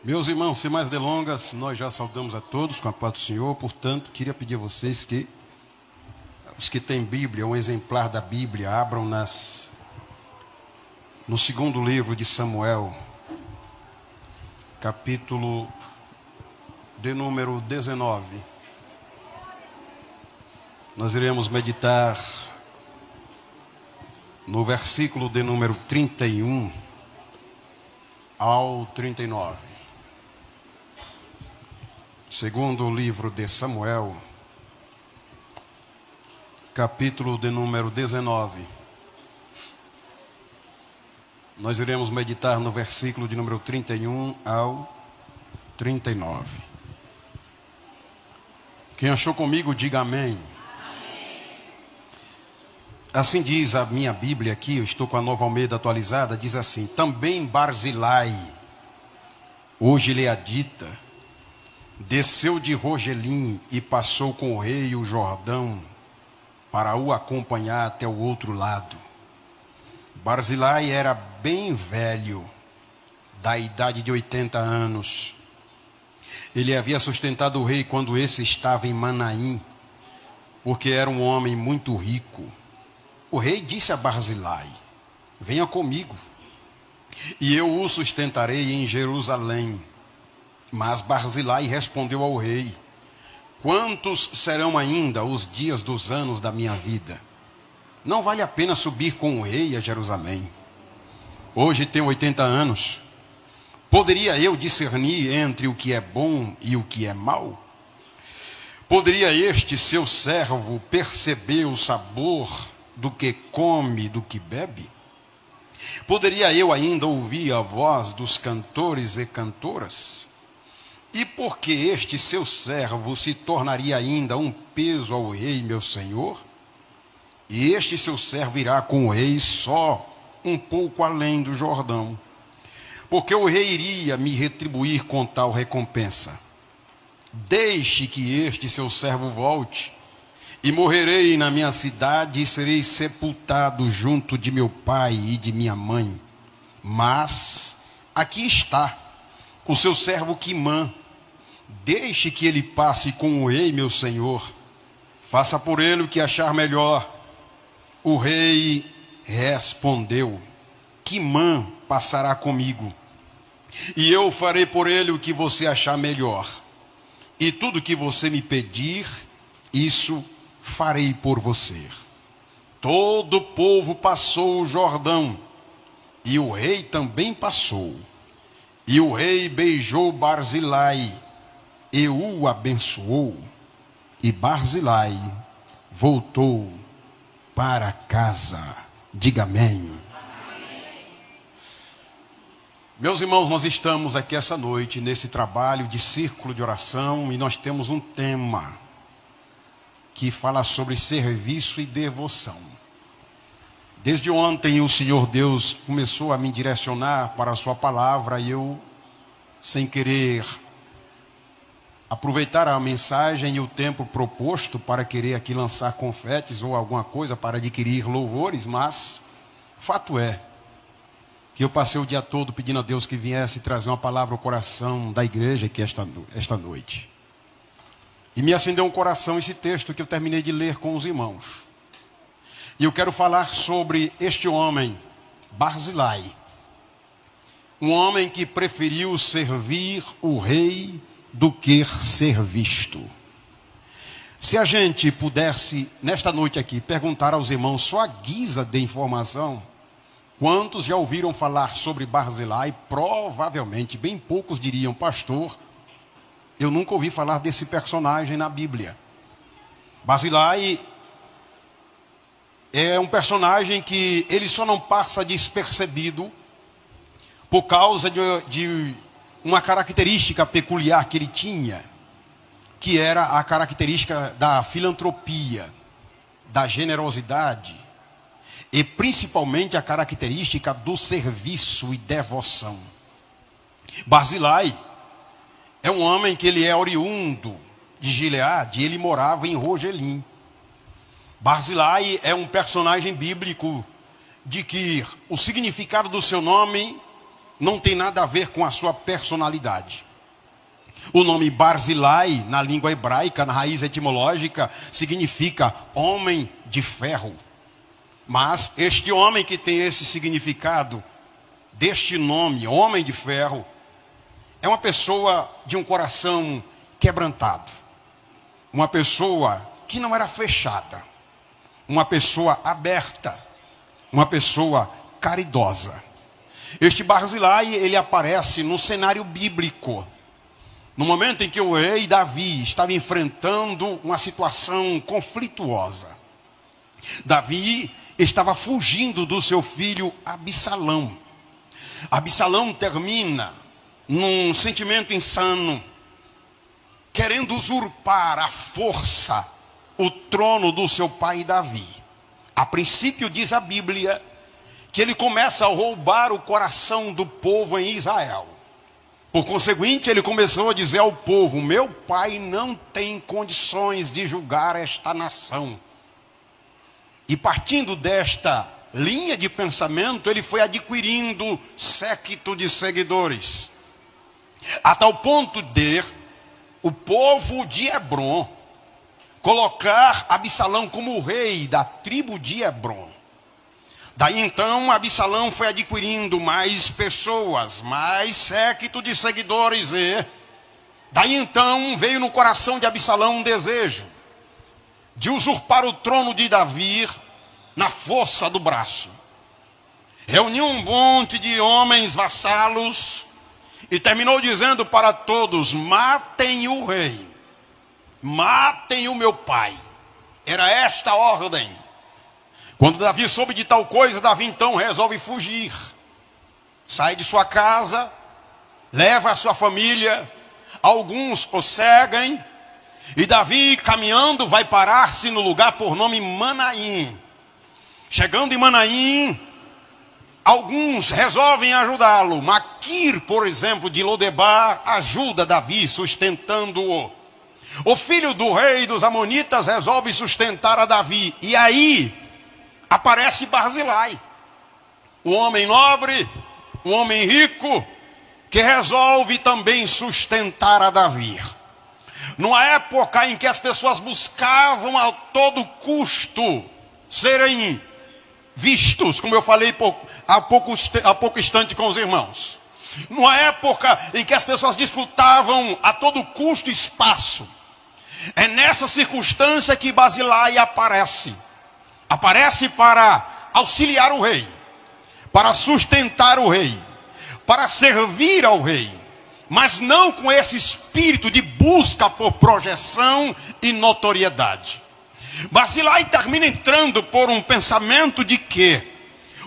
Meus irmãos, sem mais delongas, nós já saudamos a todos com a paz do Senhor. Portanto, queria pedir a vocês que, os que têm Bíblia, um exemplar da Bíblia, abram no segundo livro de Samuel, capítulo de número 19. Nós iremos meditar no versículo de número 31 ao 39. Segundo o livro de Samuel, capítulo de número 19. Nós iremos meditar no versículo de número 31 ao 39. Quem achou comigo, diga amém. Assim diz a minha Bíblia aqui, eu estou com a Nova Almeida atualizada, diz assim: também Barzilai, hoje Gileadita, desceu de Rogelim e passou com o rei o Jordão para o acompanhar até o outro lado. Barzilai era bem velho, da idade de 80 anos. Ele havia sustentado o rei quando esse estava em Manaim, porque era um homem muito rico. O rei disse a Barzilai: venha comigo, e eu o sustentarei em Jerusalém. Mas Barzilai respondeu ao rei: quantos serão ainda os dias dos anos da minha vida? Não vale a pena subir com o rei a Jerusalém. Hoje tenho 80 anos. Poderia eu discernir entre o que é bom e o que é mau? Poderia este seu servo perceber o sabor do que come, do que bebe? Poderia eu ainda ouvir a voz dos cantores e cantoras? E por que este seu servo se tornaria ainda um peso ao rei, meu senhor? E este seu servo irá com o rei só um pouco além do Jordão, porque o rei iria me retribuir com tal recompensa. Deixe que este seu servo volte, e morrerei na minha cidade e serei sepultado junto de meu pai e de minha mãe. Mas aqui está o seu servo Quimã. Deixe que ele passe com o rei, meu senhor. Faça por ele o que achar melhor. O rei respondeu: Quimã passará comigo, e eu farei por ele o que você achar melhor. E tudo que você me pedir, isso farei por você. Todo o povo passou o Jordão, e o rei também passou. E o rei beijou Barzilai e o abençoou, e Barzilai voltou para casa. Diga amém. Meus irmãos, nós estamos aqui essa noite nesse trabalho de círculo de oração, e nós temos um tema que fala sobre serviço e devoção. Desde ontem o Senhor Deus começou a me direcionar para a sua palavra, e eu, sem querer aproveitar a mensagem e o tempo proposto para querer aqui lançar confetes ou alguma coisa para adquirir louvores, mas fato é que eu passei o dia todo pedindo a Deus que viesse trazer uma palavra ao coração da igreja aqui esta noite. E me acendeu um coração esse texto que eu terminei de ler com os irmãos. E eu quero falar sobre este homem, Barzilai. Um homem que preferiu servir o rei do que ser visto. Se a gente pudesse, nesta noite aqui, perguntar aos irmãos, só a guisa de informação, quantos já ouviram falar sobre Barzilai? Provavelmente, bem poucos diriam: pastor, eu nunca ouvi falar desse personagem na Bíblia. Barzilai é um personagem que ele só não passa despercebido por causa de uma característica peculiar que ele tinha, que era a característica da filantropia, da generosidade, e principalmente a característica do serviço e devoção. Barzilai é um homem que ele é oriundo de Gileade, ele morava em Rogelim. Barzilai é um personagem bíblico de que o significado do seu nome não tem nada a ver com a sua personalidade. O nome Barzilai, na língua hebraica, na raiz etimológica, significa homem de ferro. Mas este homem que tem esse significado, deste nome, homem de ferro, é uma pessoa de um coração quebrantado. Uma pessoa que não era fechada. Uma pessoa aberta. Uma pessoa caridosa. Este Barzilai, ele aparece no cenário bíblico. No momento em que o rei Davi estava enfrentando uma situação conflituosa. Davi estava fugindo do seu filho Absalão. Absalão termina num sentimento insano, querendo usurpar à força o trono do seu pai Davi. A princípio diz a Bíblia que ele começa a roubar o coração do povo em Israel. Por conseguinte, ele começou a dizer ao povo: meu pai não tem condições de julgar esta nação. E partindo desta linha de pensamento, ele foi adquirindo séquito de seguidores. A tal ponto de o povo de Hebron colocar Absalão como rei da tribo de Hebron. Daí então Absalão foi adquirindo mais pessoas, mais séquito de seguidores. E daí então veio no coração de Absalão um desejo de usurpar o trono de Davi na força do braço. Reuniu um monte de homens vassalos e terminou dizendo para todos: matem o rei, matem o meu pai. Era esta a ordem. Quando Davi soube de tal coisa, Davi então resolve fugir. Sai de sua casa, leva a sua família, alguns o seguem, e Davi, caminhando, vai parar-se no lugar por nome Manaim. Chegando em Manaim, alguns resolvem ajudá-lo. Maquir, por exemplo, de Lodebar, ajuda Davi, sustentando-o. O filho do rei dos Amonitas resolve sustentar a Davi. E aí aparece Barzilai, um homem nobre, um homem rico, que resolve também sustentar a Davi. Numa época em que as pessoas buscavam a todo custo serem vistos, como eu falei há pouco instante com os irmãos. Numa época em que as pessoas disputavam a todo custo espaço. É nessa circunstância que Barzilai aparece. Aparece para auxiliar o rei, para sustentar o rei, para servir ao rei, mas não com esse espírito de busca por projeção e notoriedade. Barzilai termina entrando por um pensamento de que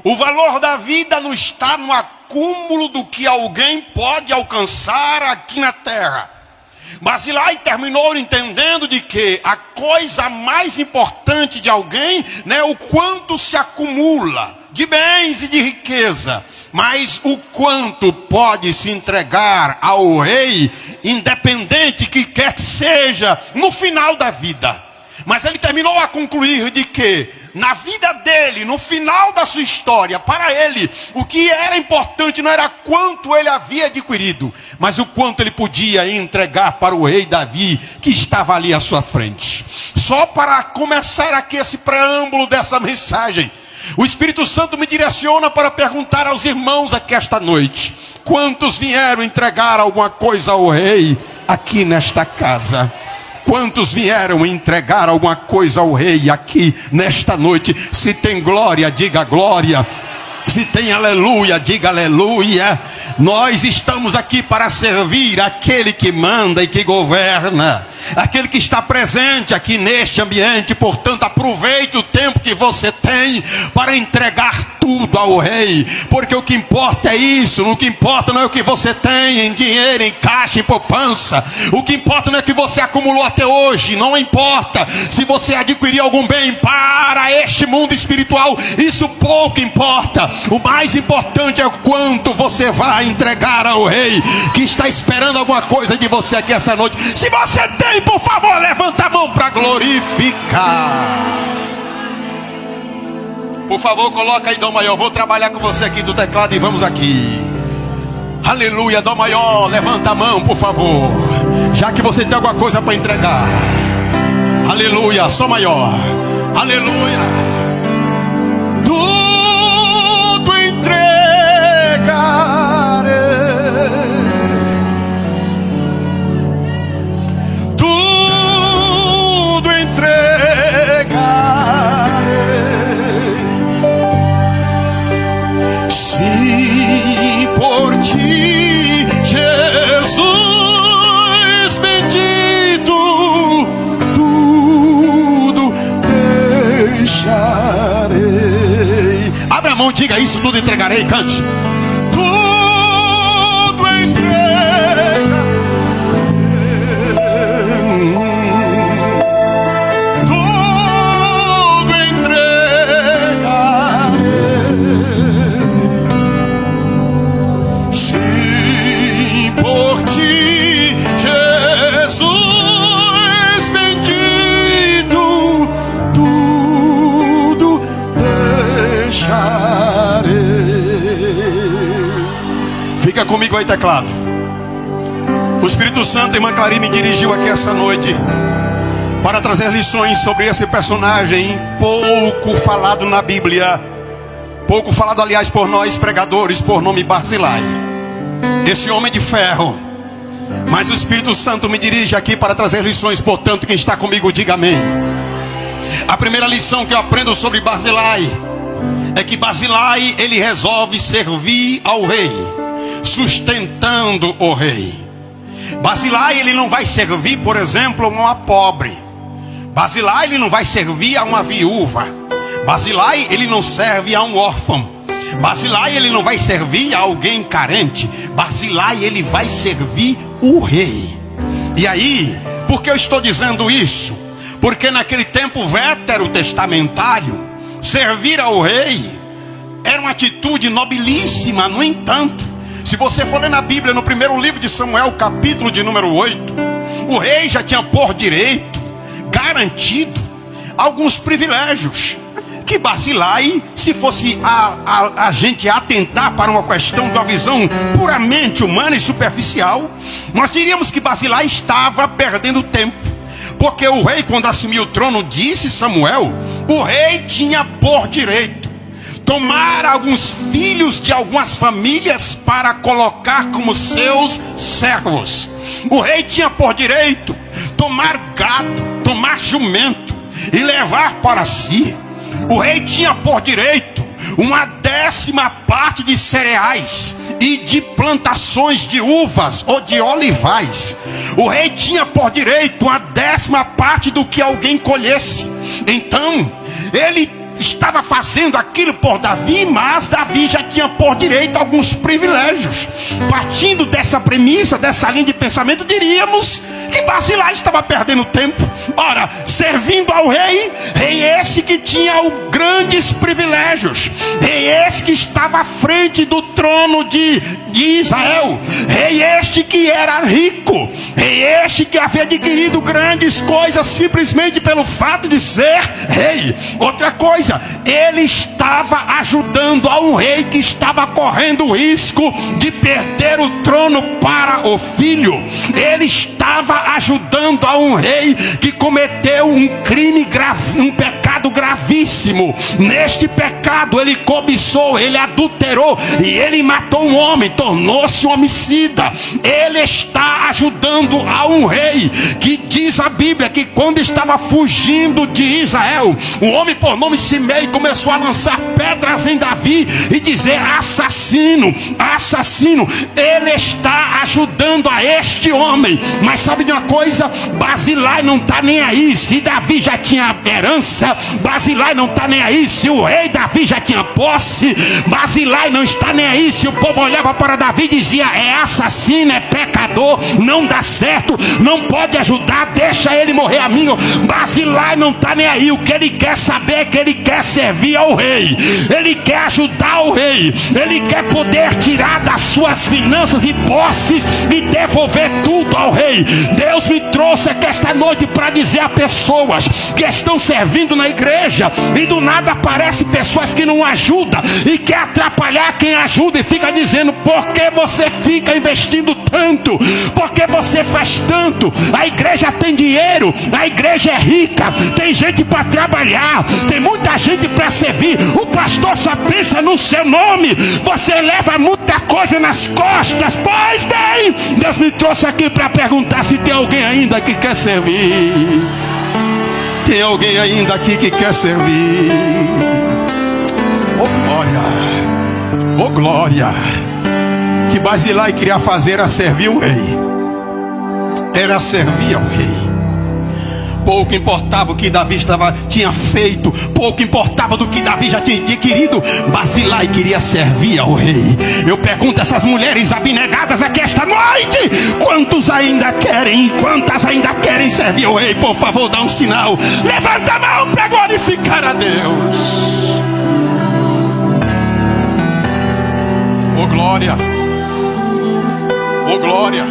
o valor da vida não está no acúmulo do que alguém pode alcançar aqui na terra. Barzilai terminou entendendo de que a coisa mais importante de alguém não é o quanto se acumula de bens e de riqueza, mas o quanto pode se entregar ao rei, independente que quer que seja, no final da vida. Mas ele terminou a concluir de que na vida dele, no final da sua história, para ele, o que era importante não era quanto ele havia adquirido, mas o quanto ele podia entregar para o rei Davi, que estava ali à sua frente. Só para começar aqui esse preâmbulo dessa mensagem, o Espírito Santo me direciona para perguntar aos irmãos aqui esta noite: quantos vieram entregar alguma coisa ao rei aqui nesta casa? Quantos vieram entregar alguma coisa ao rei aqui nesta noite? Se tem glória, diga glória. Se tem aleluia, diga aleluia. Nós estamos aqui para servir aquele que manda e que governa, aquele que está presente aqui neste ambiente. Portanto, aproveite o tempo que você tem para entregar tudo ao rei, porque o que importa é isso. O que importa não é o que você tem em dinheiro, em caixa, em poupança. O que importa não é o que você acumulou até hoje. Não importa se você adquiriu algum bem para este mundo espiritual, isso pouco importa. O mais importante é o quanto você vai entregar ao rei, que está esperando alguma coisa de você aqui essa noite. Se você tem, por favor, levanta a mão para glorificar. Por favor, coloca aí, Dom Maior. Vou trabalhar com você aqui do teclado e vamos aqui. Aleluia, dó maior, levanta a mão, por favor. Já que você tem alguma coisa para entregar. Aleluia, Sol maior. Aleluia. Tudo entregarei. Tudo entregarei. Se por ti, Jesus bendito, tudo deixarei. Abra a mão, diga isso, tudo entregarei, cante. Tudo entregarei. Tudo entregarei. Sim, por ti, Jesus bendito, tudo deixarei. Fica comigo aí, teclado. O Espírito Santo, irmã Clarim, me dirigiu aqui essa noite para trazer lições sobre esse personagem pouco falado na Bíblia, pouco falado, aliás, por nós pregadores, por nome Barzilai, esse homem de ferro. Mas o Espírito Santo me dirige aqui para trazer lições, portanto, quem está comigo, diga amém. A primeira lição que eu aprendo sobre Barzilai é que Barzilai, ele resolve servir ao rei, sustentando o rei. Barzilai, ele não vai servir, por exemplo, a uma pobre. Barzilai, ele não vai servir a uma viúva. Barzilai, ele não serve a um órfão. Barzilai, ele não vai servir a alguém carente. Barzilai, ele vai servir o rei. E aí, por que eu estou dizendo isso? Porque naquele tempo veterotestamentário, servir ao rei era uma atitude nobilíssima. No entanto, se você for ler na Bíblia, no primeiro livro de Samuel, capítulo de número 8, o rei já tinha por direito, garantido, alguns privilégios que Barzilai, se fosse a gente atentar para uma questão de uma visão puramente humana e superficial, nós diríamos que Barzilai estava perdendo tempo. Porque o rei, quando assumiu o trono, disse Samuel, o rei tinha por direito tomar alguns filhos de algumas famílias para colocar como seus servos. O rei tinha por direito tomar gado, tomar jumento e levar para si. O rei tinha por direito uma 10ª de cereais e de plantações de uvas ou de olivais. O rei tinha por direito uma 10ª do que alguém colhesse. Então, ele estava fazendo aquilo por Davi, mas Davi já tinha por direito alguns privilégios. Partindo dessa premissa, dessa linha de pensamento, diríamos que Barzilai estava perdendo tempo. Ora, servindo ao rei, rei esse que tinha grandes privilégios, rei esse que estava à frente do trono de Israel, rei este que era rico, rei este que havia adquirido grandes coisas simplesmente pelo fato de ser rei. Outra coisa, ele estava ajudando a um rei que estava correndo o risco de perder o trono para o filho. Ele estava ajudando a um rei que cometeu um crime grave, um pecado gravíssimo. Neste pecado ele cobiçou, ele adulterou e ele matou um homem, tornou-se um homicida. Ele está ajudando a um rei que diz a Bíblia que quando estava fugindo de Israel, um homem por nome Simei começou a lançar pedras em Davi e dizer: assassino, assassino. Ele está ajudando a este homem. Mas sabe de uma coisa? Barzilai não está nem aí se Davi já tinha herança. Barzilai não está nem aí se o rei Davi já tinha posse. Barzilai não está nem aí se o povo olhava para Davi e dizia: é assassino, é pecador, não dá certo, não pode ajudar, deixa ele morrer, amigo. Barzilai não está nem aí. O que ele quer saber é que ele quer servir ao rei, ele quer ajudar o rei, ele quer poder tirar das suas finanças e posses e devolver tudo ao rei. Deus me trouxe aqui esta noite para dizer a pessoas que estão servindo na igreja igreja e do nada aparecem pessoas que não ajudam e quer atrapalhar quem ajuda e fica dizendo: por que você fica investindo tanto? Por que você faz tanto? A igreja tem dinheiro, a igreja é rica, tem gente para trabalhar, tem muita gente para servir. O pastor só pensa no seu nome. Você leva muita coisa nas costas. Pois bem, Deus me trouxe aqui para perguntar se tem alguém ainda que quer servir. Tem alguém ainda aqui que quer servir? Oh glória, oh glória. Que Barzilai queria fazer era servir o rei. Era servir ao rei. Pouco importava o que Davi tinha feito, pouco importava do que Davi já tinha adquirido. Barzilai queria servir ao rei. Eu pergunto a essas mulheres abnegadas aqui esta noite: quantas ainda querem servir ao rei? Por favor, dá um sinal, levanta a mão para glorificar a Deus. Oh glória, oh glória.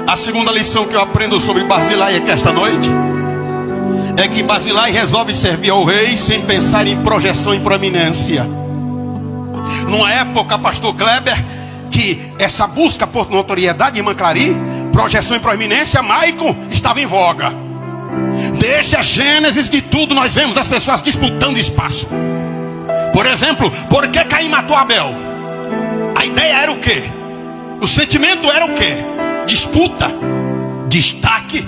A segunda lição que eu aprendo sobre Barzilai aqui esta noite é que Barzilai resolve servir ao rei sem pensar em projeção e proeminência. Numa época, pastor Kleber, que essa busca por notoriedade, irmã Clari, projeção e proeminência, Maicon, estava em voga. Desde a gênesis de tudo nós vemos as pessoas disputando espaço. Por exemplo, por que Caim matou Abel? A ideia era o quê? O sentimento era o quê? Disputa, destaque.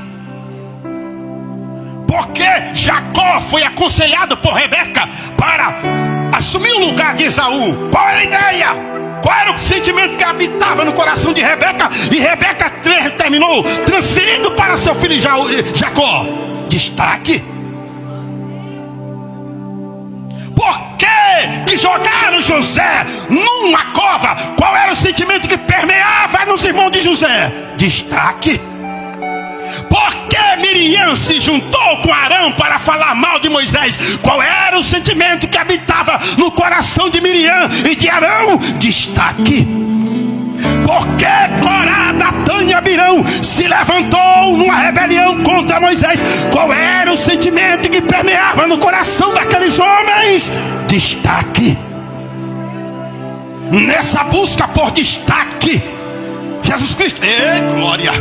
Porque Jacó foi aconselhado por Rebeca para assumir o lugar de Esaú. Qual era a ideia? Qual era o sentimento que habitava no coração de Rebeca? E Rebeca terminou transferindo para seu filho Jacó: destaque. Por que jogaram José numa cova? Qual era o sentimento que permeava nos irmãos de José? Destaque. Por que Miriam se juntou com Arão para falar mal de Moisés? Qual era o sentimento que habitava no coração de Miriam e de Arão? Destaque. Por que Corá, Datã e Abirão se levantou numa rebelião contra Moisés? Qual era o sentimento que permeava no coração daqueles homens? Destaque. Nessa busca por destaque, Jesus Cristo, glória,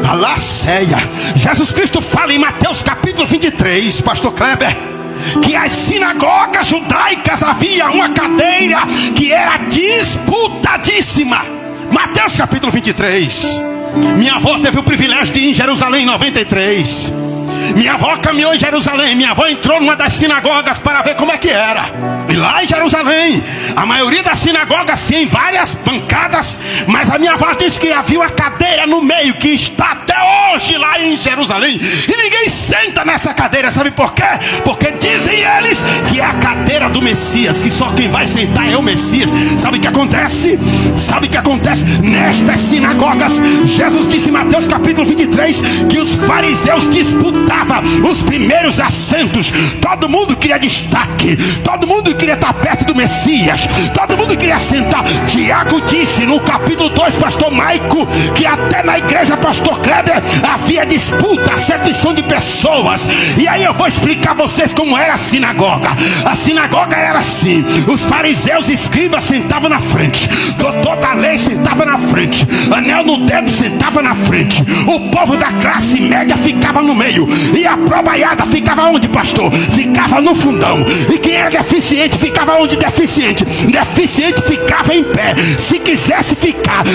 alaceia. Jesus Cristo fala em Mateus capítulo 23, pastor Kleber, que as sinagogas judaicas havia uma cadeira que era disputadíssima. Mateus capítulo 23. Minha avó teve o privilégio de ir em Jerusalém em 93. Minha avó caminhou em Jerusalém. Minha avó entrou numa das sinagogas para ver como é que era. E lá em Jerusalém, a maioria das sinagogas tinha várias bancadas, mas a minha avó disse que havia uma cadeira no meio que está até hoje lá em Jerusalém. E ninguém senta nessa cadeira. Sabe por quê? Porque dizem eles que é a cadeira do Messias, que só quem vai sentar é o Messias. Sabe o que acontece? Sabe o que acontece? Nestas sinagogas, Jesus disse em Mateus capítulo 23 que os fariseus disputavam os primeiros assentos. Todo mundo queria destaque, todo mundo queria estar perto do Messias, todo mundo queria sentar. Tiago disse no capítulo 2, pastor Maico, que até na igreja pastor Kleber havia disputa, acepção de pessoas. E aí eu vou explicar a vocês como era a sinagoga. A sinagoga era assim: os fariseus e escribas sentavam na frente, doutor da lei sentava na frente, anel no dedo sentava na frente, o povo da classe média ficava no meio, e a probaiada ficava onde, pastor? Ficava no fundão. E quem era deficiente ficava onde? Deficiente. Deficiente ficava em pé. Se quisesse ficar,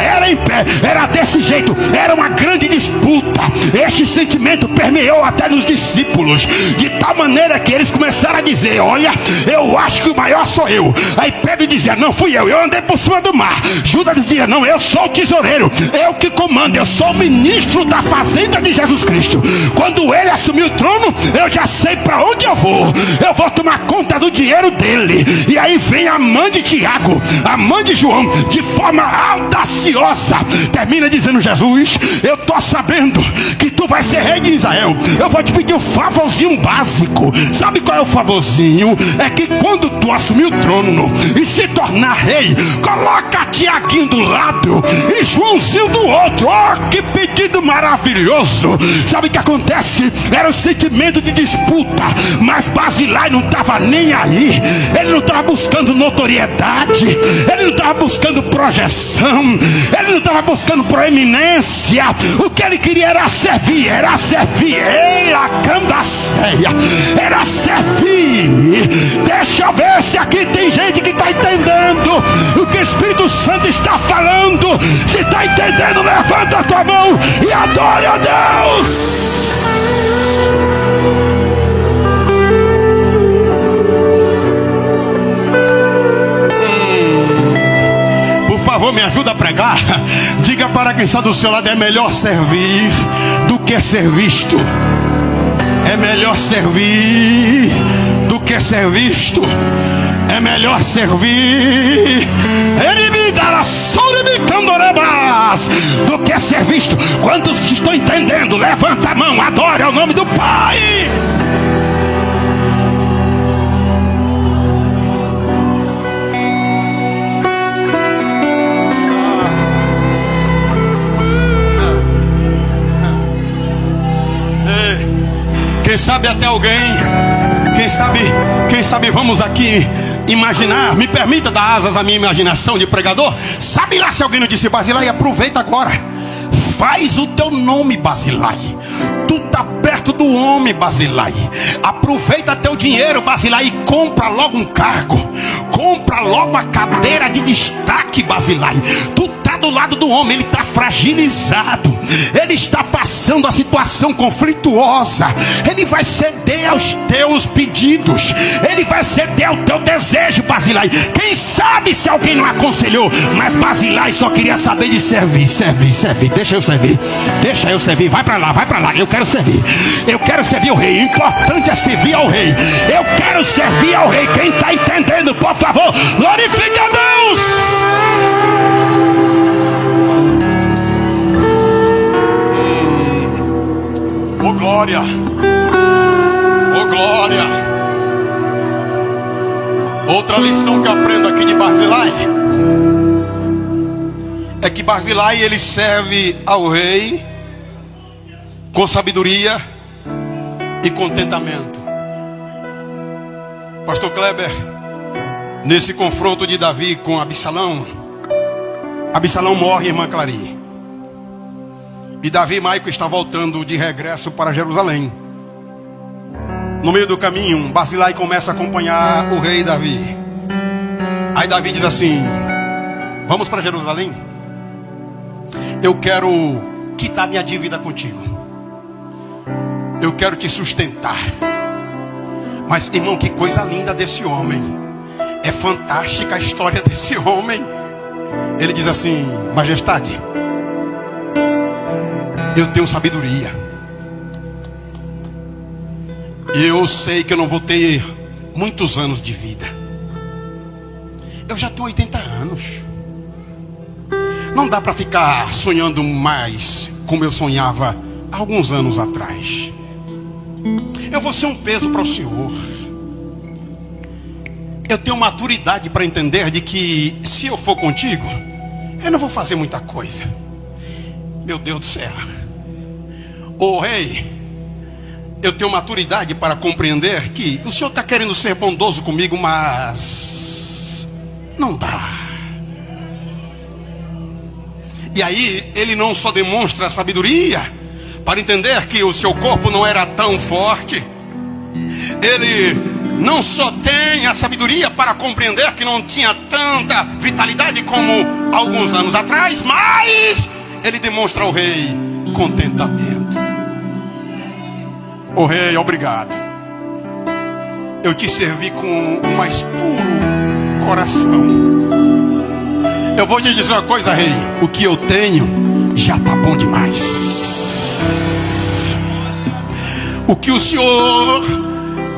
era em pé. Era desse jeito. Era uma grande disputa. Este sentimento permeou até nos discípulos, de tal maneira que eles começaram a dizer: olha, eu acho que o maior sou eu. Aí Pedro dizia: não fui eu andei por cima do mar. Judas dizia: não, eu sou o tesoureiro, eu que comando, eu sou o ministro da fazenda de Jesus Cristo. Quando ele assumir o trono, eu já sei para onde eu vou tomar conta do dinheiro dele. E aí vem a mãe de Tiago, a mãe de João, de forma audaciosa, termina dizendo: Jesus, eu estou sabendo que tu vai ser rei de Israel, eu vou te pedir um favorzinho básico. Sabe qual é o favorzinho? É que quando tu assumir o trono e se tornar rei, coloca Tiaguinho do lado e Joãozinho do outro. Oh, que pedido maravilhoso. Sabe o que acontece? Era o sentimento de disputa. Mas Barzilai não estava nem aí. Ele não estava buscando notoriedade. Ele não estava buscando projeção. Ele não estava buscando proeminência. O que ele queria era servir. Era servir. Ela candaceia. Era servir. Deixa eu ver se aqui tem gente que está entendendo o que o Espírito Santo está falando. Se está entendendo, levanta a tua mão e adore a Deus. Por favor, me ajuda a pregar. Diga para quem está do seu lado: é melhor servir do que ser visto. É melhor servir do que ser visto. É melhor servir do que ser visto. Quantos estão entendendo? Levanta a mão, adore ao nome do Pai. Quem sabe até alguém, quem sabe vamos aqui imaginar. Me permita dar asas à minha imaginação de pregador. Sabe lá se alguém não disse: Barzilai, aproveita agora, faz o teu nome, Barzilai. Tu tá perto do homem, Barzilai. Aproveita teu dinheiro, Barzilai, e compra logo um cargo. Compra logo a cadeira de destaque, Barzilai. Tu tá do lado do homem, ele está fragilizado. Ele está passando a situação conflituosa. Ele vai ceder aos teus pedidos. Ele vai ceder ao teu desejo, Barzilai. Quem sabe se alguém não aconselhou? Mas Barzilai só queria saber de servir. Deixa eu servir. Vai para lá. Eu quero servir. Eu quero servir ao rei. O importante é servir ao rei. Eu quero servir ao rei. Quem está entendendo, por favor, glorifique a Deus. Oh glória. Oh glória. Outra lição que eu aprendo aqui de Barzilai é que Barzilai, ele serve ao rei com sabedoria e contentamento. Pastor Kleber, nesse confronto de Davi com Absalão morre, irmã Clary. E Davi e Maico está voltando de regresso para Jerusalém. No meio do caminho, Barzilai começa a acompanhar o rei Davi. Aí Davi diz assim: vamos para Jerusalém? Eu quero quitar minha dívida contigo. Eu quero te sustentar. Mas, irmão, que coisa linda desse homem. É fantástica a história desse homem. Ele diz assim: majestade, eu tenho sabedoria. Eu sei que eu não vou ter muitos anos de vida. Eu já tenho 80 anos. Não dá para ficar sonhando mais como eu sonhava há alguns anos atrás. Eu vou ser um peso para o Senhor. Eu tenho maturidade para entender de que se eu for contigo, eu não vou fazer muita coisa. Meu Deus do céu. Ô rei, eu tenho maturidade para compreender que o Senhor está querendo ser bondoso comigo, mas não dá. E aí ele não só demonstra sabedoria para entender que o seu corpo não era tão forte. Ele não só tem a sabedoria para compreender que não tinha tanta vitalidade como alguns anos atrás, mas ele demonstra ao rei contentamento. Ô rei, obrigado. Eu te servi com o mais puro coração. Eu vou te dizer uma coisa, rei. O que eu tenho já está bom demais. O que o Senhor,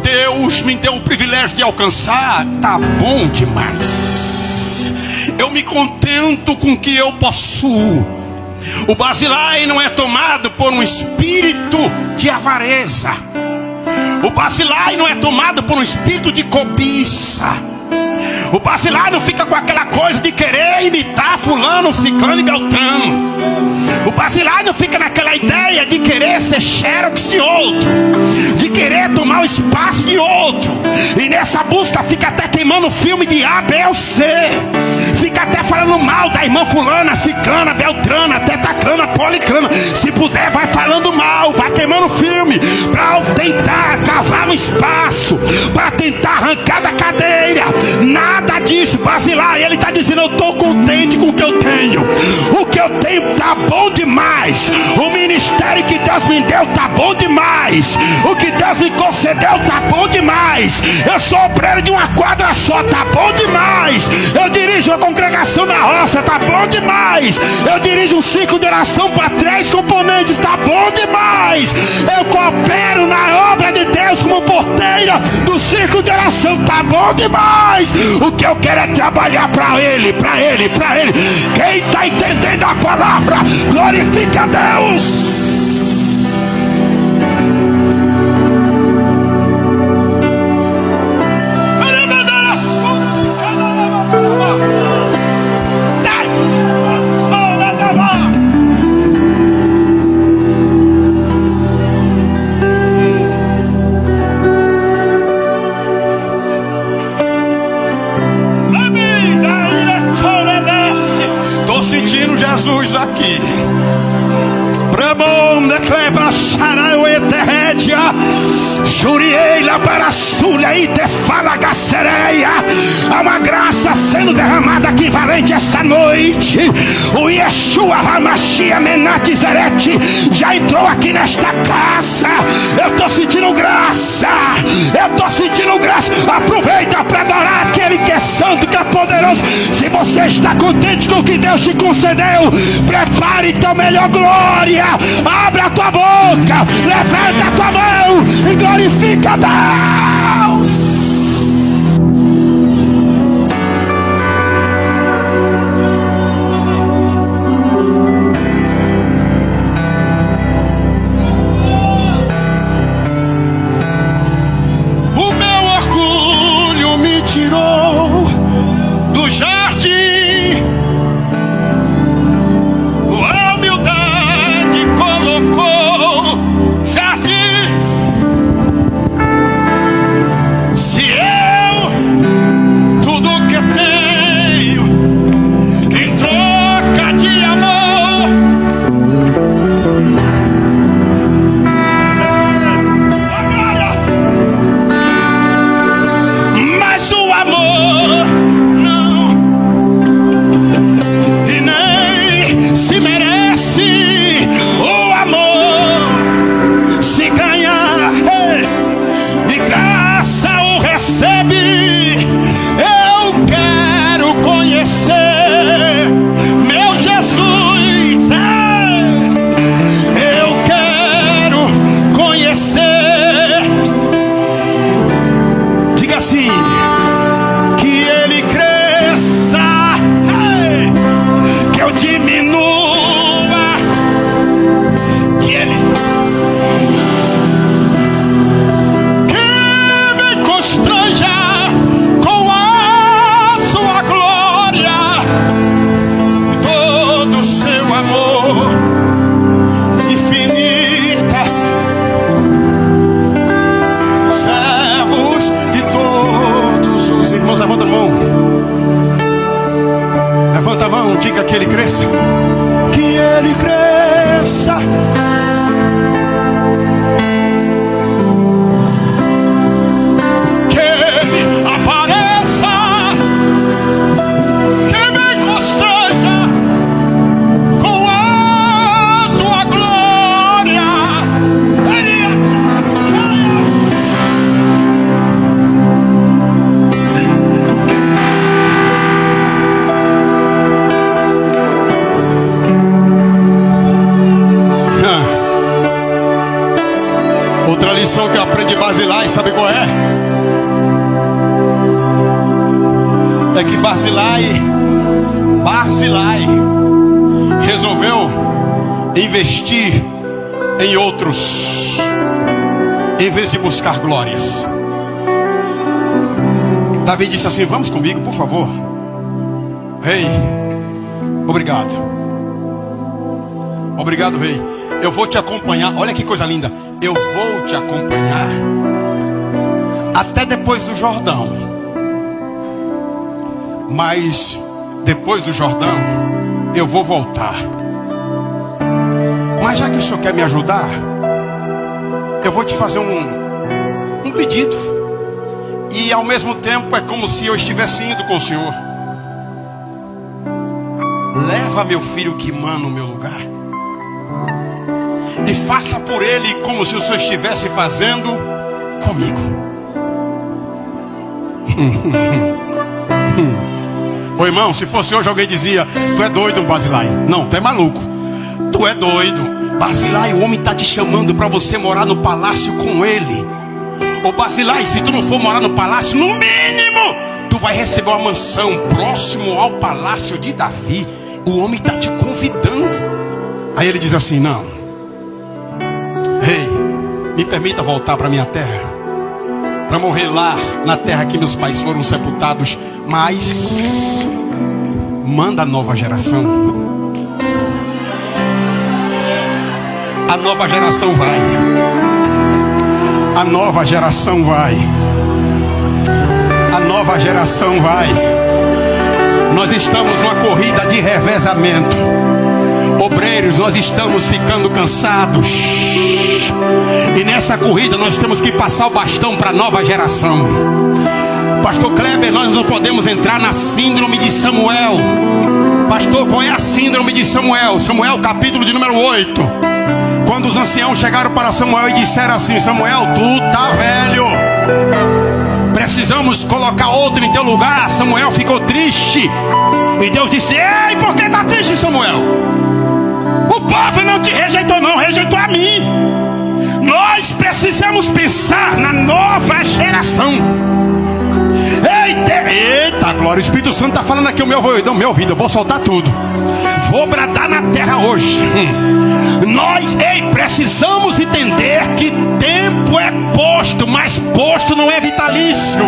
Deus, me deu o privilégio de alcançar, está bom demais. Eu me contento com o que eu possuo. O Barzilai não é tomado por um espírito de avareza. O Barzilai não é tomado por um espírito de cobiça. O Barzilai não fica com aquela coisa de querer imitar fulano, ciclano e beltrano. O Barzilai não fica naquela ideia de querer ser xerox de outro, de querer tomar o espaço de outro. E nessa busca fica até queimando filme de A, B ou C. Fica até falando mal da irmã fulana, ciclana, beltrana, tetaclana, policlana. Se puder, vai falando mal, vai queimando filme, para tentar cavar um espaço, para tentar arrancar da cadeira. Nada disso. Barzilai, ele está dizendo: eu estou contente com o que eu tenho. O que eu tenho está bom demais. O ministério que Deus me deu está bom demais. O que Deus me concedeu está bom demais. Eu sou obreiro de uma quadra só, está bom demais. Eu dirijo uma congregação na roça, está bom demais. Eu dirijo um ciclo de oração para 3 componentes, está bom demais. Eu coopero na obra de Deus como porteira do ciclo de oração, está bom demais. O que eu quero é trabalhar para Ele, para Ele, para Ele. Quem está entendendo a palavra, glorifica a Deus. Estou sentindo Jesus aqui. Há uma graça sendo derramada aqui valente essa noite. O Yeshua Hamashia Menatizerete já entrou aqui nesta casa. Eu estou sentindo graça. Eu estou sentindo graça. Aproveita para adorar aquele que é santo, que é poderoso. Se você está contente com o que Deus te concedeu, prepare tua melhor glória. Abra a tua boca, levanta a tua mão e glorifica a Deus. O meu orgulho me tirou do jardim, a humildade colocou jardim. Se eu tudo que tenho em troca de amor, mas o amor não, e nem se merece. O amor se ganha, de graça o recebe. Eu quero conhecer meu Jesus, eu quero conhecer. Diga assim: que ele cresça, que eu diminua, que ele me constranja com a sua glória e todo o seu amor infinita. Servos de todos os irmãos, levanta a mão. Levanta a mão, diga que ele cresça. Que ele cresça. Que ele apareça. Que me constranja com a tua glória. Outra lição que eu aprendi de Barzilai, sabe qual é? É que Barzilai resolveu investir em outros, em vez de buscar glórias. Davi disse assim: vamos comigo, por favor. Rei, obrigado. Obrigado, rei. Eu vou te acompanhar. Olha que coisa linda. Eu vou te acompanhar até depois do Jordão. Mas depois do Jordão eu vou voltar. Mas já que o senhor quer me ajudar, eu vou te fazer um pedido. E ao mesmo tempo é como se eu estivesse indo com o senhor. Leva meu filho Quimã no meu lugar e faça por ele como se o senhor estivesse fazendo comigo. Ô irmão, se fosse hoje alguém dizia: tu é doido, Barzilai. Não, tu é maluco. Tu é doido, Barzilai. O homem está te chamando para você morar no palácio com ele. Ô Barzilai, se tu não for morar no palácio, no mínimo tu vai receber uma mansão próximo ao palácio de Davi. O homem está te convidando. Aí ele diz assim: não, rei, me permita voltar para minha terra, para morrer lá na terra que meus pais foram sepultados. Mas manda a nova geração. A nova geração vai. A nova geração vai. A nova geração vai. Nós estamos numa corrida de revezamento. Obreiros, nós estamos ficando cansados. E nessa corrida nós temos que passar o bastão para a nova geração. Pastor Kleber, nós não podemos entrar na síndrome de Samuel. Pastor, qual é a síndrome de Samuel? Samuel capítulo de número 8. Quando os anciãos chegaram para Samuel e disseram assim: Samuel, tu tá velho, precisamos colocar outro em teu lugar. Samuel ficou triste. E Deus disse: ei, por que tá triste, Samuel? O povo não te rejeitou não, rejeitou a mim. Nós precisamos pensar na nova geração. Eita, glória, o Espírito Santo está falando aqui o meu ouvido. Eu vou soltar tudo. Vou bradar na terra hoje. Nós, precisamos entender que tempo é posto, mas posto não é vitalício.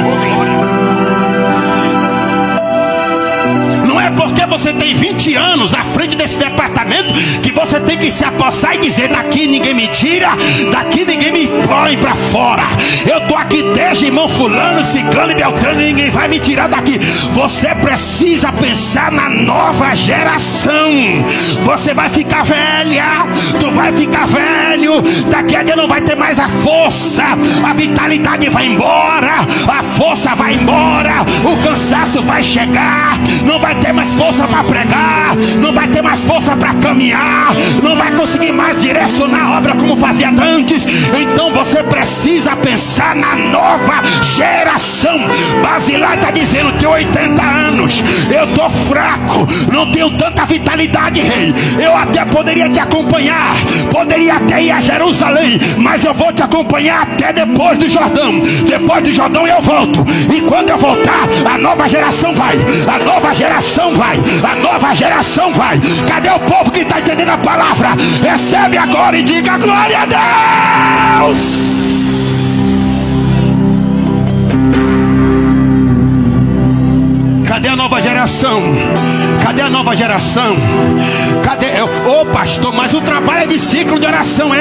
Não é porque você tem 20 anos à frente desse departamento que você tem que se apossar e dizer: daqui ninguém me tira, daqui ninguém me põe para fora. Eu tô aqui desde irmão fulano, ciclano e beltrano, ninguém vai me tirar daqui. Você precisa pensar na nova geração. Você vai ficar velha, tu vai ficar velho, daqui a dia não vai ter mais a força, a vitalidade vai embora, a força vai embora, o cansaço vai chegar, não vai ter mais força para pregar, não vai ter mais força para caminhar, não vai conseguir mais direcionar a obra como fazia antes. Então você precisa pensar na nova geração. Barzilai está dizendo: tenho 80 anos, eu estou fraco, não tenho tanta vitalidade, rei. Eu até poderia te acompanhar, poderia até ir a Jerusalém, mas eu vou te acompanhar até depois do Jordão. Depois do Jordão eu volto, e quando eu voltar, a nova geração vai, a nova geração vai, a nova geração vai. Cadê o povo que está entendendo a palavra? Recebe agora e diga: glória a Deus. Cadê a nova geração? Cadê a nova geração? Cadê? Ô pastor, mas o trabalho é de ciclo de oração,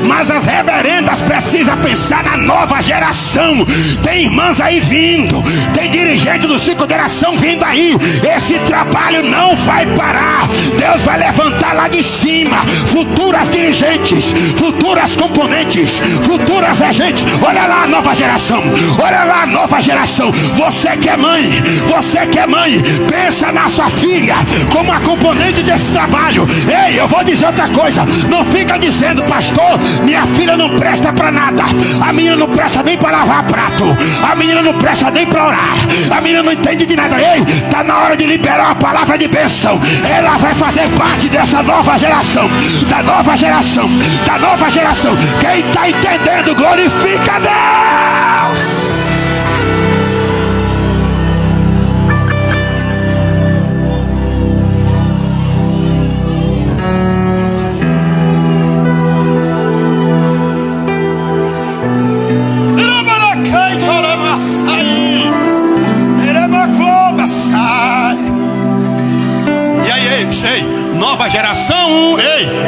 mas as reverendas precisam pensar na nova geração. Tem irmãs aí vindo, tem dirigente do ciclo de oração vindo aí. Esse trabalho não vai parar. Deus vai levantar lá de cima futuras dirigentes, futuras componentes, futuras regentes. Olha lá a nova geração, olha lá a nova geração. Você que é mãe, você que é mãe, pensa na sua filha como a componente desse trabalho. Ei, eu vou dizer outra coisa. Não fica dizendo: pastor, minha filha não presta pra nada, a menina não presta nem pra lavar prato, a menina não presta nem pra orar, a menina não entende de nada. Ei, tá na hora de liberar uma palavra de bênção. Ela vai fazer parte dessa nova geração, da nova geração, da nova geração. Quem tá entendendo, glorifica a Deus.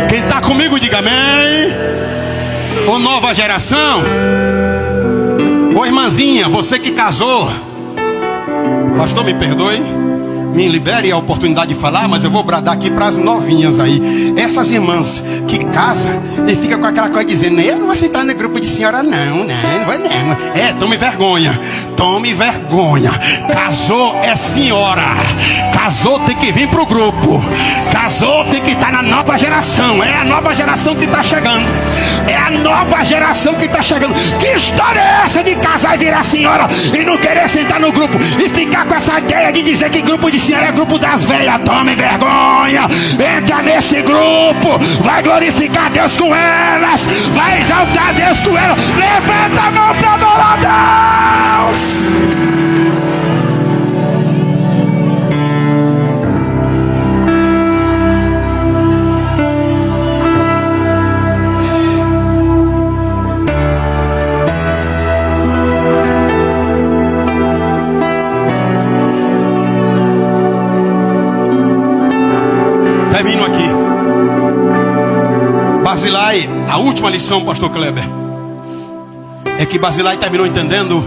Quem está comigo, diga amém. Ô nova geração. Ô irmãzinha, você que casou. Pastor, me perdoe, me libere a oportunidade de falar, mas eu vou bradar aqui para as novinhas aí. Essas irmãs que casam e ficam com aquela coisa dizendo: eu não vou aceitar no grupo de senhora não vai não. Tome vergonha, tome vergonha. Casou é senhora. Casou tem que vir pro grupo. Casou tem que estar na nova geração. É a nova geração que está chegando. É a nova geração que está chegando. Que história é essa de casar e virar senhora e não querer sentar no grupo e ficar com essa ideia de dizer que grupo de senhora é grupo das velhas? Tome vergonha. Entra nesse grupo. Vai glorificar Deus com elas. Vai exaltar Deus com elas. Levanta a mão para adorar a Deus. Termino aqui. Barzilai, a última lição, pastor Kleber, é que Barzilai terminou entendendo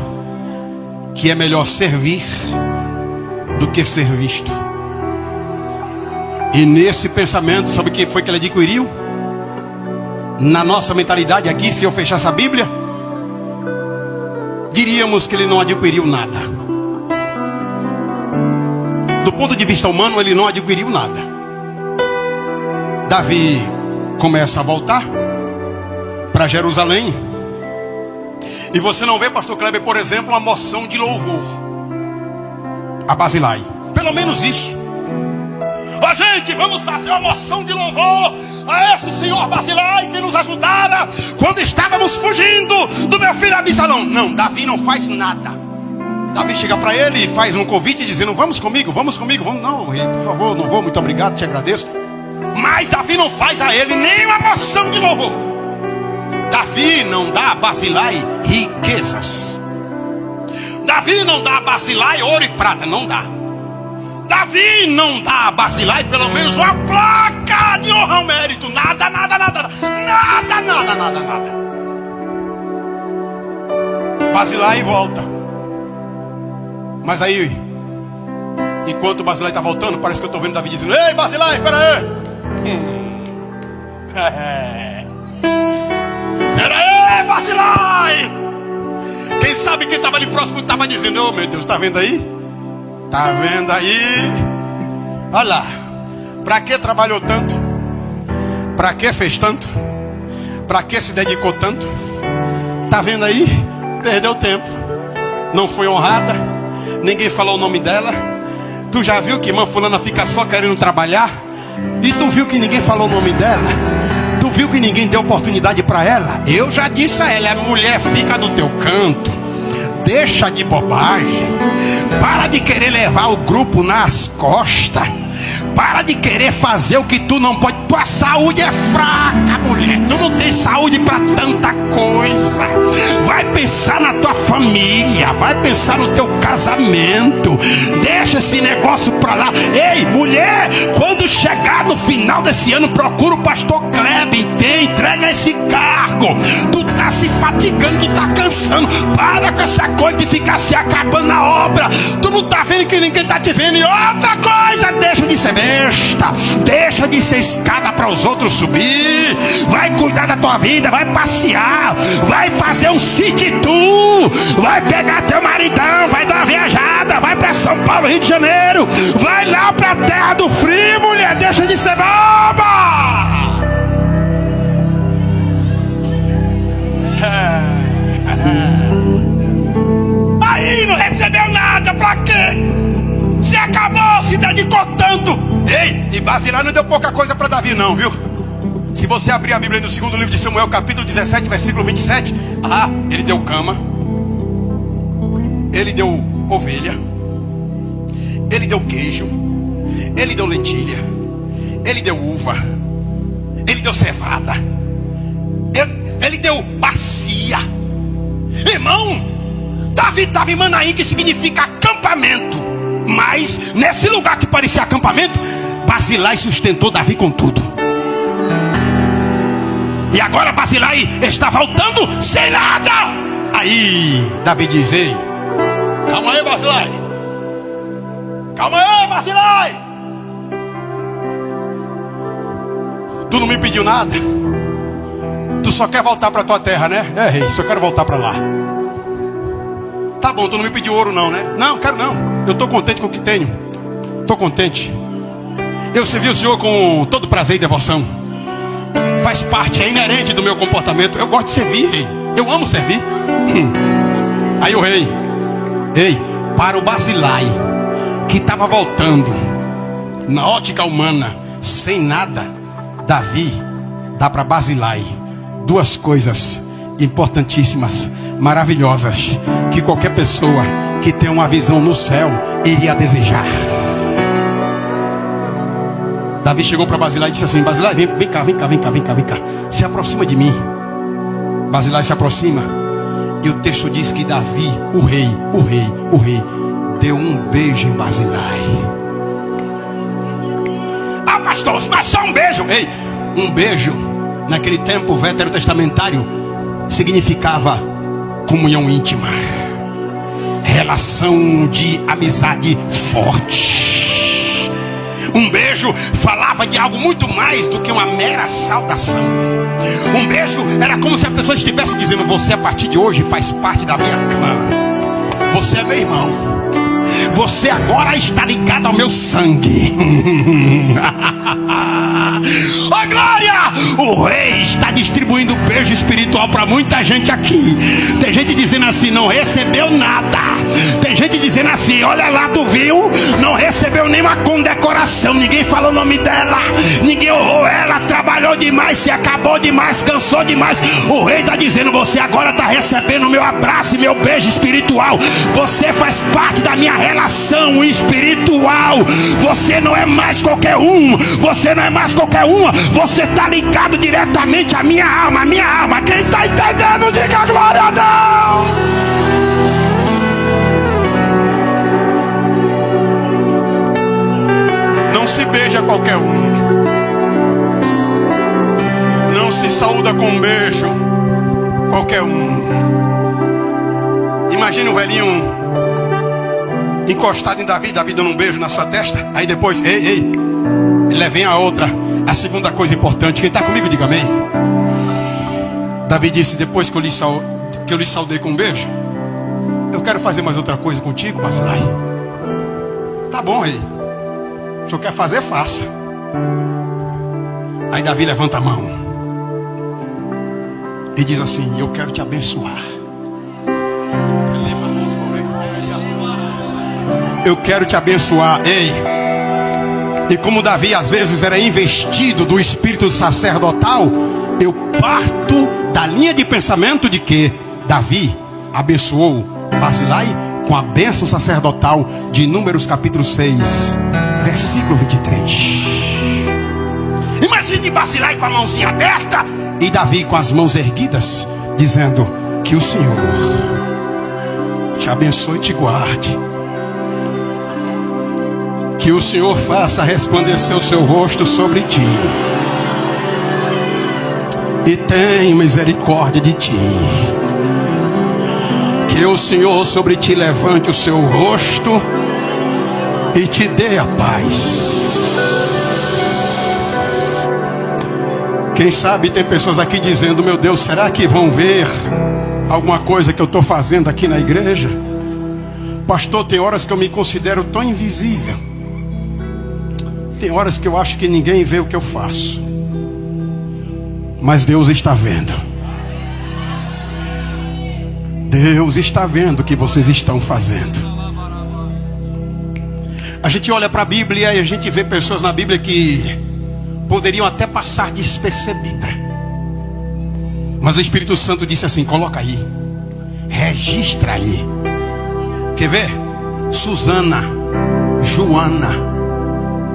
que é melhor servir do que ser visto. E nesse pensamento, sabe o que foi que ele adquiriu? Na nossa mentalidade aqui, se eu fechasse a Bíblia, diríamos que ele não adquiriu nada. Do ponto de vista humano, ele não adquiriu nada. Davi começa a voltar para Jerusalém. E você não vê, pastor Kleber, por exemplo, uma moção de louvor a Barzilai. Pelo menos isso. Ó, gente, vamos fazer uma moção de louvor a esse senhor Barzilai que nos ajudara quando estávamos fugindo do meu filho Absalão. Não, Davi não faz nada. Davi chega para ele e faz um convite dizendo: vamos comigo, vamos. Não, por favor, não vou, muito obrigado, te agradeço. Mas Davi não faz a ele nem uma moção de louvor. Davi não dá a Barzilai riquezas. Davi não dá a Barzilai ouro e prata, não dá. Davi não dá a Barzilai pelo menos uma placa de honra ao mérito. Nada. Barzilai volta. Mas aí, enquanto o Barzilai está voltando, parece que eu estou vendo Davi dizendo: ei, Barzilai, espera aí. Pera aí, Barzilai. Quem sabe quem estava ali próximo estava dizendo: oh meu Deus, está vendo aí? Está vendo aí? Olha lá. Para que trabalhou tanto? Para que fez tanto? Para que se dedicou tanto? Está vendo aí? Perdeu tempo. Não foi honrada. Ninguém falou o nome dela. Tu já viu que irmã fulana fica só querendo trabalhar? E tu viu que ninguém falou o nome dela? Tu viu que ninguém deu oportunidade para ela? Eu já disse a ela: a mulher fica no teu canto. Deixa de bobagem. Para de querer levar o grupo nas costas. Para de querer fazer o que tu não pode. Tua saúde é fraca, mulher. Tu não tem saúde para tanta coisa. Vai pensar na tua família. Vai pensar no teu casamento. Deixa esse negócio para lá. Ei, mulher, quando chegar no final desse ano, procura o pastor Kleber. Entrega esse cargo. Tu tá se fatigando, tu tá cansando. Para com essa coisa de ficar se acabando na obra. Tu não tá vendo que ninguém tá te vendo. E outra coisa, deixa de ser besta. Deixa de ser escada para os outros subir. Vai cuidar da tua vida. Vai passear. Vai fazer um city tour. Vai pegar teu maridão. Vai dar uma viajada. Vai para São Paulo, Rio de Janeiro. Vai lá para a terra do frio, mulher. Deixa de ser boba. Aí não recebeu nada. Pra quê? Se acabou, se dedicou tanto. Ei, e Barzilai não deu pouca coisa para Davi não, viu? Se você abrir a Bíblia no segundo livro de Samuel, capítulo 17, versículo 27, ele deu cama, ele deu ovelha, ele deu queijo, ele deu lentilha, ele deu uva, ele deu cevada, ele deu bacia. Irmão, Davi estava em Manaim, que significa acampamento. Mas nesse lugar que parecia acampamento, Barzilai sustentou Davi com tudo. E agora Barzilai está voltando sem nada. Aí Davi diz: ei, calma aí, Barzilai. Calma aí, Barzilai. Tu não me pediu nada. Tu só quer voltar para tua terra, né? É, rei, só quero voltar para lá. Tá bom, tu não me pediu ouro não, né? Não, quero não. Eu estou contente com o que tenho. Estou contente. Eu servi o Senhor com todo prazer e devoção. Faz parte, é inerente do meu comportamento. Eu gosto de servir, rei. Eu amo servir. Aí o rei: ei, para o Barzilai, que estava voltando, na ótica humana, sem nada, Davi dá para Barzilai duas coisas importantíssimas, maravilhosas, que qualquer pessoa que tem uma visão no céu iria desejar. Davi chegou para Barzilai e disse assim: Barzilai, vem cá. Se aproxima de mim. Barzilai se aproxima. E o texto diz que Davi, o rei, deu um beijo em Barzilai. Ah, pastor, mas só um beijo. Ei, um beijo, naquele tempo veterotestamentário, significava comunhão íntima, relação de amizade forte. Um beijo falava de algo muito mais do que uma mera saudação. Um beijo era como se a pessoa estivesse dizendo: você a partir de hoje faz parte da minha clã. Você é meu irmão. Você agora está ligado ao meu sangue. Oh glória! O rei está distribuindo beijo espiritual para muita gente aqui. Tem gente dizendo assim: não recebeu nada. Tem gente dizendo assim: olha lá, tu viu? Não recebeu nenhuma condecoração. Ninguém falou o nome dela. Ninguém honrou ela. Trabalhou demais, se acabou demais, cansou demais. O rei está dizendo: você agora está recebendo meu abraço e meu beijo espiritual. Você faz parte da minha relação espiritual. Você não é mais qualquer um. Você não é mais qualquer uma. Você está ligado diretamente à minha alma. Quem está entendendo, diga glória a Deus. Não se beija qualquer um. Não se saúda com um beijo qualquer um. Imagina um velhinho encostado em Davi dando um beijo na sua testa. Aí depois, ei, ele vem a outra. A segunda coisa importante. Quem está comigo, diga amém. Davi disse: depois que eu lhe saudei com um beijo, eu quero fazer mais outra coisa contigo, Barzilai. Tá bom, rei. O senhor quer fazer, faça. Aí Davi levanta a mão e diz assim: eu quero te abençoar. Eu quero te abençoar. Ei. E como Davi às vezes era investido do espírito sacerdotal, eu parto da linha de pensamento de que Davi abençoou Barzilai com a bênção sacerdotal de Números capítulo 6, versículo 23. Imagine Barzilai com a mãozinha aberta e Davi com as mãos erguidas, dizendo: que o Senhor te abençoe e te guarde. Que o Senhor faça resplandecer o seu rosto sobre ti e tenha misericórdia de ti. Que o Senhor sobre ti levante o seu rosto e te dê a paz. Quem sabe tem pessoas aqui dizendo: meu Deus, será que vão ver alguma coisa que eu estou fazendo aqui na igreja? Pastor, tem horas que eu me considero tão invisível. Tem horas que eu acho que ninguém vê o que eu faço, mas Deus está vendo. Deus está vendo o que vocês estão fazendo. A gente olha para a Bíblia e a gente vê pessoas na Bíblia que poderiam até passar despercebida, mas o Espírito Santo disse assim: coloca aí, registra aí. Quer ver? Susana, Joana.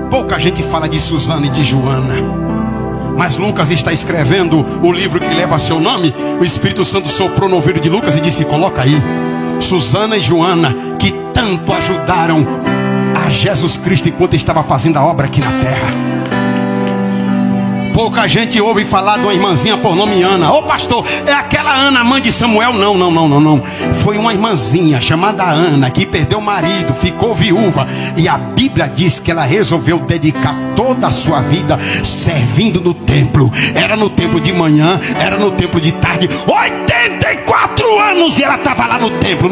Pouca gente fala de Susana e de Joana, mas Lucas está escrevendo o livro que leva seu nome. O Espírito Santo soprou no ouvido de Lucas e disse: coloca aí Susana e Joana, que tanto ajudaram a Jesus Cristo enquanto estava fazendo a obra aqui na terra. Pouca gente ouve falar de uma irmãzinha por nome Ana. Ô pastor, é aquela Ana, mãe de Samuel? Não. Foi uma irmãzinha chamada Ana que perdeu o marido, ficou viúva. E a Bíblia diz que ela resolveu dedicar toda a sua vida servindo no templo. Era no templo de manhã, era no templo de tarde. 84 anos e ela estava lá no templo.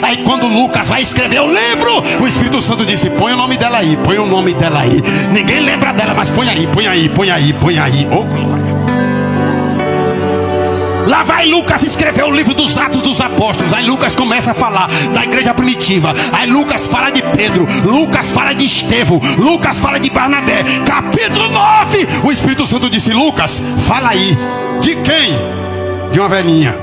Aí quando Lucas vai escrever o livro, o Espírito Santo disse: põe o nome dela aí, põe o nome dela aí. Ninguém lembra dela, mas põe aí. Oh glória. Lá vai Lucas escrever o livro dos Atos dos Apóstolos. Aí Lucas começa a falar da igreja primitiva. Aí Lucas fala de Pedro, Lucas fala de Estevão, Lucas fala de Barnabé. Capítulo 9, o Espírito Santo disse: Lucas, fala aí. De quem? De uma velhinha.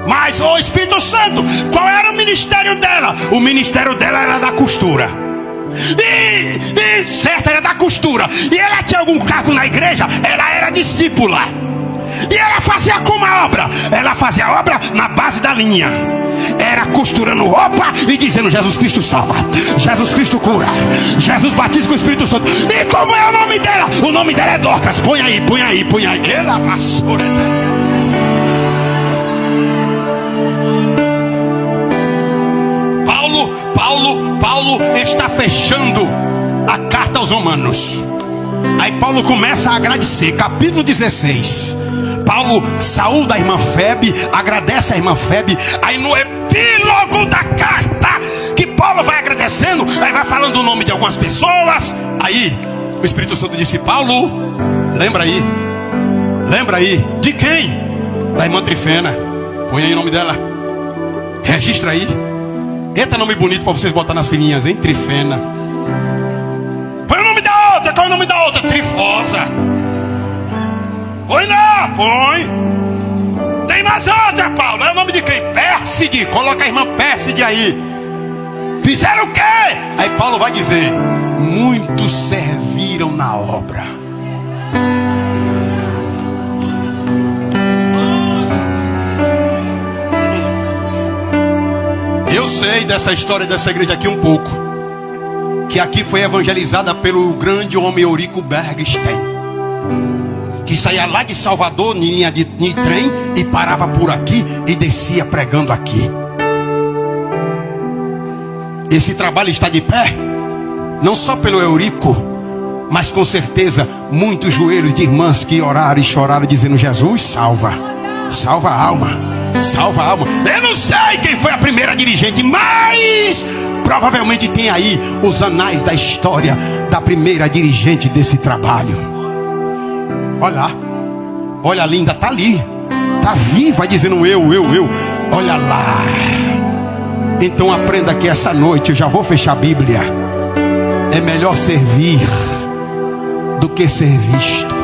Mas o Espírito Santo, qual era o ministério dela? O ministério dela era da costura. E certa era da costura. E ela tinha algum cargo na igreja? Ela era discípula. E ela fazia como a obra? Ela fazia a obra na base da linha. Era costurando roupa e dizendo: Jesus Cristo salva, Jesus Cristo cura, Jesus batiza com o Espírito Santo. E como é o nome dela? O nome dela é Dorcas. Põe aí. Ela amassou. Paulo está fechando a carta aos Romanos. Aí Paulo começa a agradecer. Capítulo 16. Paulo saúda a irmã Febe, agradece a irmã Febe. Aí no epílogo da carta, que Paulo vai agradecendo, aí vai falando o nome de algumas pessoas. Aí o Espírito Santo disse: Paulo, lembra aí. De quem? Da irmã Trifena. Põe aí o nome dela. Registra aí. Eita, nome bonito para vocês botar nas filhinhas, hein? Trifena. Põe o nome da outra. Qual é o nome da outra? Trifosa. Põe lá, põe. Tem mais outra, Paulo. É o nome de quem? Pérside. Coloca a irmã Pérside aí. Fizeram o quê? Aí Paulo vai dizer: muitos serviram na obra. Eu sei dessa história dessa igreja aqui um pouco. Que aqui foi evangelizada pelo grande homem Eurico Bergstein, que saía lá de Salvador, em linha de trem, e parava por aqui e descia pregando aqui. Esse trabalho está de pé, não só pelo Eurico, mas com certeza muitos joelhos de irmãs que oraram e choraram dizendo: Jesus, salva a alma. Salva a alma. Eu não sei quem foi a primeira dirigente, mas provavelmente tem aí os anais da história da primeira dirigente desse trabalho. Olha lá. Olha, linda, tá ali. Tá viva dizendo eu. Olha lá. Então aprenda que essa noite, eu já vou fechar a Bíblia, é melhor servir do que ser visto.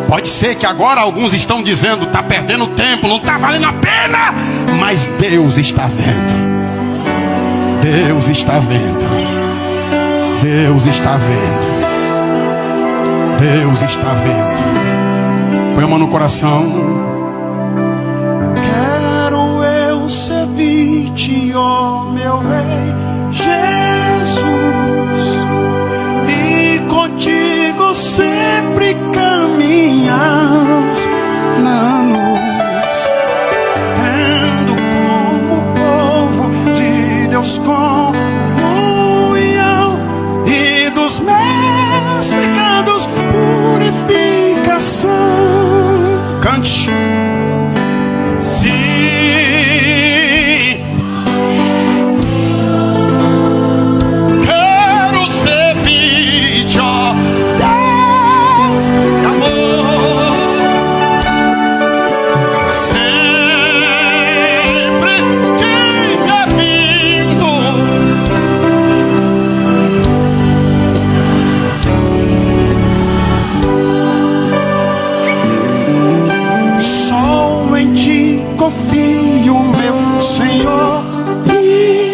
Pode ser que agora alguns estão dizendo: está perdendo tempo, não está valendo a pena. Mas Deus está vendo. Deus está vendo. Deus está vendo. Deus está vendo. Põe a mão no coração. Quero eu servir-te, ó meu Rei Jesus, e contigo sempre caminhar na luz, tendo como povo de Deus comunhão, e dos meus pecados purificação. Cante. Confio, meu Senhor, e